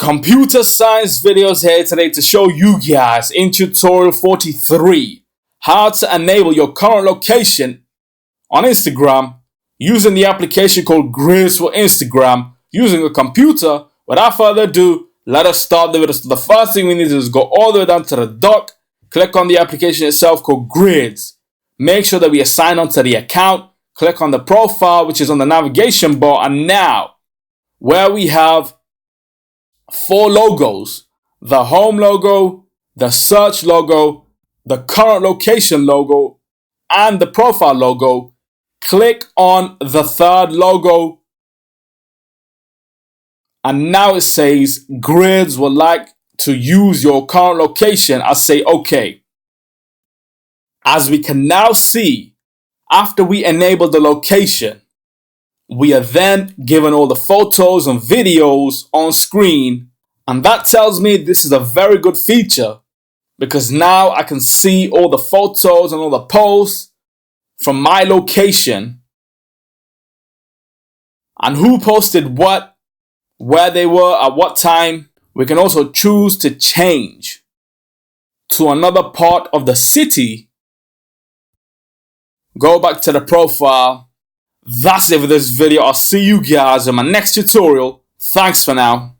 Computer science videos here today to show you guys in tutorial 43 how to enable your current location on Instagram using the application called GRIDS for Instagram using a computer. Without further ado, let us start the video. So the first thing we need to do is go all the way down to the dock, click on the application itself called GRIDS. Make sure that we assign onto the account, click on the profile which is on the navigation bar, and now where we have 4 logos, the home logo, the search logo, the current location logo, and the profile logo, click on the third logo, and now it says GRIDS would like to use your current location. I say OK. As we can now see, after we enable the location, we are then given all the photos and videos on screen, and that tells me this is a very good feature because now I can see all the photos and all the posts from my location and who posted what, where they were, at what time. We can also choose to change to another part of the city. Go back to the profile. That's it for this video. I'll see you guys in my next tutorial. Thanks for now.